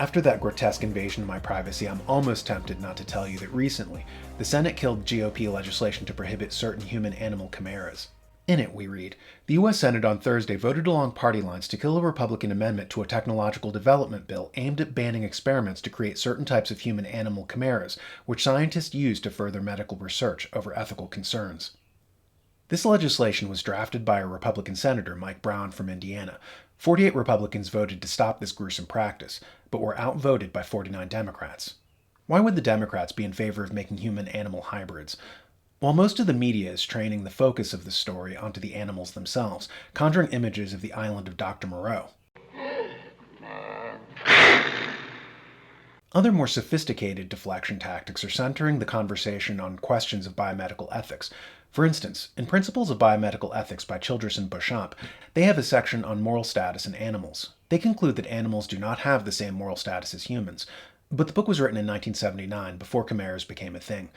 After that grotesque invasion of my privacy, I'm almost tempted not to tell you that recently, the Senate killed GOP legislation to prohibit certain human-animal chimeras. In it, we read, the U.S. Senate on Thursday voted along party lines to kill a Republican amendment to a technological development bill aimed at banning experiments to create certain types of human-animal chimeras, which scientists use to further medical research over ethical concerns. This legislation was drafted by a Republican Senator, Mike Brown from Indiana. 48 Republicans voted to stop this gruesome practice, but were outvoted by 49 Democrats. Why would the Democrats be in favor of making human-animal hybrids? While most of the media is training the focus of the story onto the animals themselves, conjuring images of the island of Dr. Moreau. Other more sophisticated deflection tactics are centering the conversation on questions of biomedical ethics. For instance, in Principles of Biomedical Ethics by Childress and Beauchamp, they have a section on moral status in animals. They conclude that animals do not have the same moral status as humans. But the book was written in 1979, before chimeras became a thing.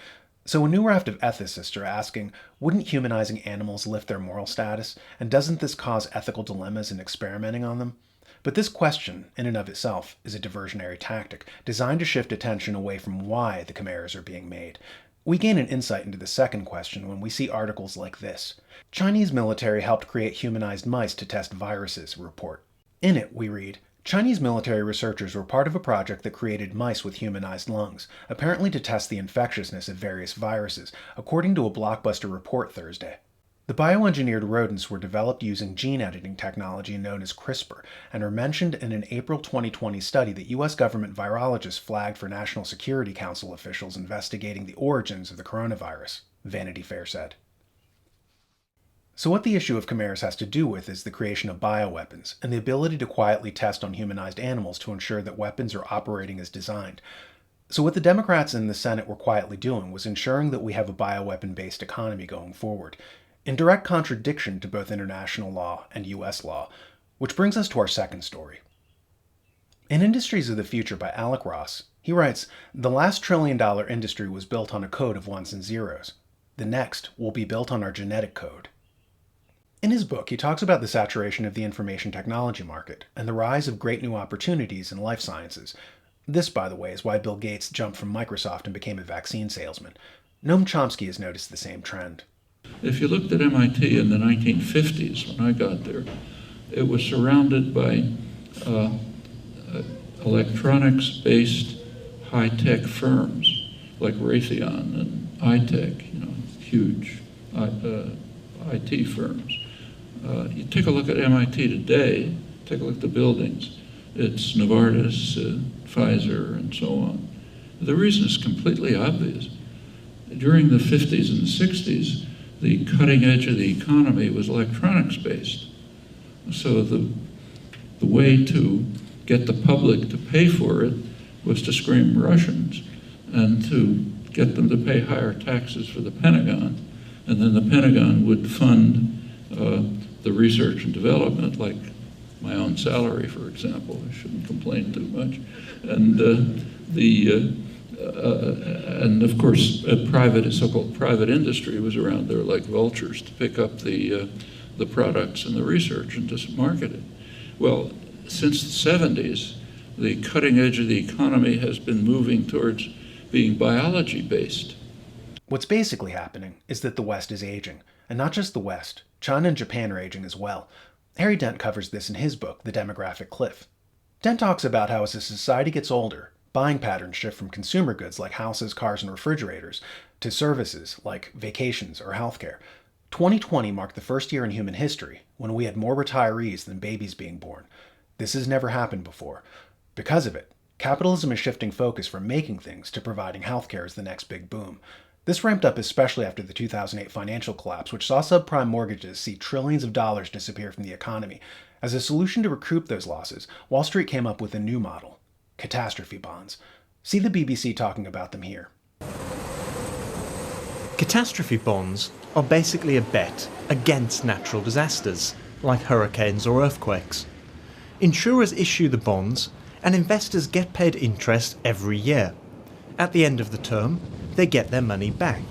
So a new raft of ethicists are asking, wouldn't humanizing animals lift their moral status, and doesn't this cause ethical dilemmas in experimenting on them? But this question, in and of itself, is a diversionary tactic, designed to shift attention away from why the chimeras are being made. We gain an insight into the second question when we see articles like this. Chinese military helped create humanized mice to test viruses, report. In it, we read, Chinese military researchers were part of a project that created mice with humanized lungs, apparently to test the infectiousness of various viruses, according to a Blockbuster report Thursday. The bioengineered rodents were developed using gene editing technology known as CRISPR and are mentioned in an April 2020 study that U.S. government virologists flagged for National Security Council officials investigating the origins of the coronavirus, Vanity Fair said. So what the issue of chimeras has to do with is the creation of bioweapons and the ability to quietly test on humanized animals to ensure that weapons are operating as designed. So what the Democrats in the Senate were quietly doing was ensuring that we have a bioweapon-based economy going forward, in direct contradiction to both international law and U.S. law, which brings us to our second story. In Industries of the Future by Alec Ross, he writes, the last trillion-dollar industry was built on a code of ones and zeros. The next will be built on our genetic code. In his book, he talks about the saturation of the information technology market and the rise of great new opportunities in life sciences. This, by the way, is why Bill Gates jumped from Microsoft and became a vaccine salesman. Noam Chomsky has noticed the same trend. If you looked at MIT in the 1950s, when I got there, it was surrounded by electronics-based high-tech firms like Raytheon and iTech, huge IT firms. You take a look at MIT today, take a look at the buildings. It's Novartis, Pfizer, and so on. The reason is completely obvious. During the 50s and 60s, the cutting edge of the economy was electronics-based. So the way to get the public to pay for it was to scream Russians and to get them to pay higher taxes for the Pentagon. And then the Pentagon would fund the research and development, like my own salary, for example. I shouldn't complain too much. And and of course, so-called private industry was around there like vultures to pick up the products and the research and just market it. Well, since the 70s, the cutting edge of the economy has been moving towards being biology-based. What's basically happening is that the West is aging, and not just the West. China and Japan are aging as well. Harry Dent covers this in his book, The Demographic Cliff. Dent talks about how as a society gets older, buying patterns shift from consumer goods like houses, cars, and refrigerators to services like vacations or healthcare. 2020 marked the first year in human history when we had more retirees than babies being born. This has never happened before. Because of it, capitalism is shifting focus from making things to providing healthcare as the next big boom. This ramped up especially after the 2008 financial collapse, which saw subprime mortgages see trillions of dollars disappear from the economy. As a solution to recoup those losses, Wall Street came up with a new model: catastrophe bonds. See the BBC talking about them here. Catastrophe bonds are basically a bet against natural disasters, like hurricanes or earthquakes. Insurers issue the bonds, and investors get paid interest every year. At the end of the term, they get their money back.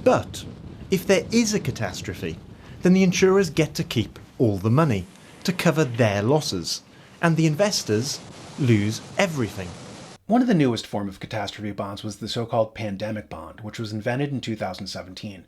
But if there is a catastrophe, then the insurers get to keep all the money to cover their losses, and the investors, lose everything. One of the newest forms of catastrophe bonds was the so-called pandemic bond, which was invented in 2017.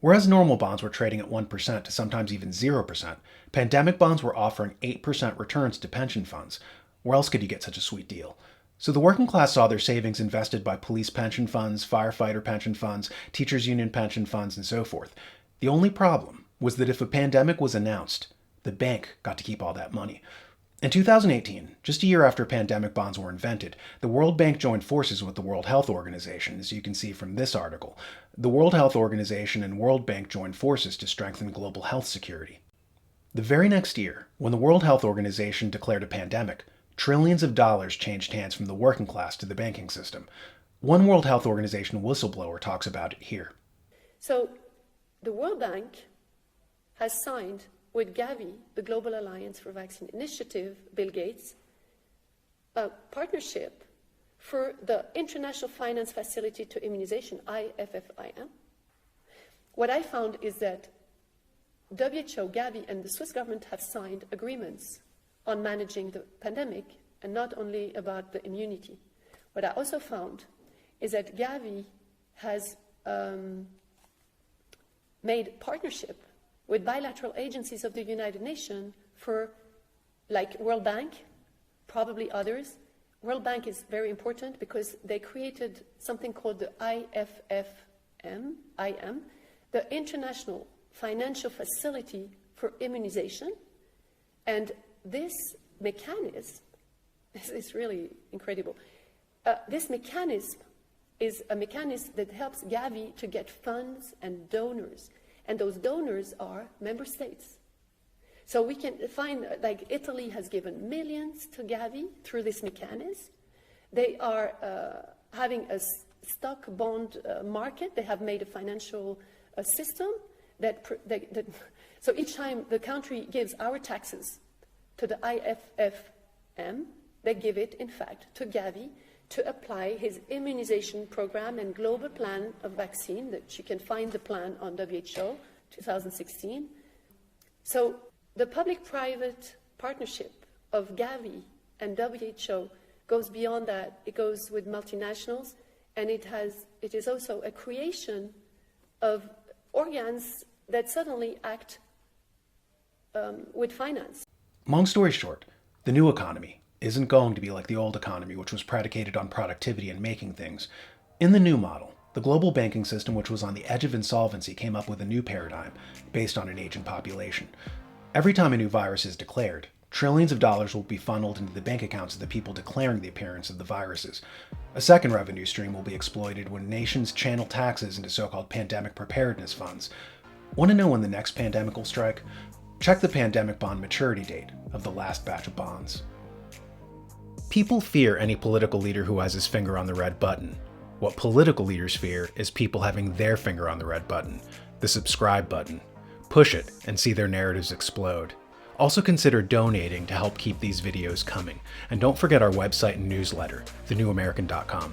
Whereas normal bonds were trading at 1% to sometimes even 0%, pandemic bonds were offering 8% returns to pension funds. Where else could you get such a sweet deal? So the working class saw their savings invested by police pension funds, firefighter pension funds, teachers union pension funds, and so forth. The only problem was that if a pandemic was announced, the bank got to keep all that money. In 2018, just a year after pandemic bonds were invented, the World Bank joined forces with the World Health Organization, as you can see from this article. The World Health Organization and World Bank joined forces to strengthen global health security. The very next year, when the World Health Organization declared a pandemic, trillions of dollars changed hands from the working class to the banking system. One World Health Organization whistleblower talks about it here. So, the World Bank has signed with Gavi, the Global Alliance for Vaccine Initiative, Bill Gates, a partnership for the International Finance Facility to Immunization, IFFIM. What I found is that WHO, Gavi, and the Swiss government have signed agreements on managing the pandemic, and not only about the immunity. What I also found is that Gavi has made partnership with bilateral agencies of the United Nations for, like World Bank, probably others. World Bank is very important because they created something called the IFFIM, the International Financial Facility for Immunization, and this mechanism is really incredible. This mechanism is a mechanism that helps Gavi to get funds and donors, and those donors are member states. So we can find, like Italy has given millions to Gavi through this mechanism. They are having a stock bond market. They have made a financial system that so each time the country gives our taxes to the IFFM, they give it, in fact, to Gavi to apply his immunization program and global plan of vaccine, that you can find the plan on WHO 2016. So the public-private partnership of Gavi and WHO goes beyond that. It goes with multinationals, and it is also a creation of organs that suddenly act with finance. Long story short, the new economy isn't going to be like the old economy, which was predicated on productivity and making things. In the new model, the global banking system, which was on the edge of insolvency, came up with a new paradigm based on an aging population. Every time a new virus is declared, trillions of dollars will be funneled into the bank accounts of the people declaring the appearance of the viruses. A second revenue stream will be exploited when nations channel taxes into so-called pandemic preparedness funds. Want to know when the next pandemic will strike? Check the pandemic bond maturity date of the last batch of bonds. People fear any political leader who has his finger on the red button. What political leaders fear is people having their finger on the red button, the subscribe button. Push it and see their narratives explode. Also consider donating to help keep these videos coming. And don't forget our website and newsletter, thenewamerican.com.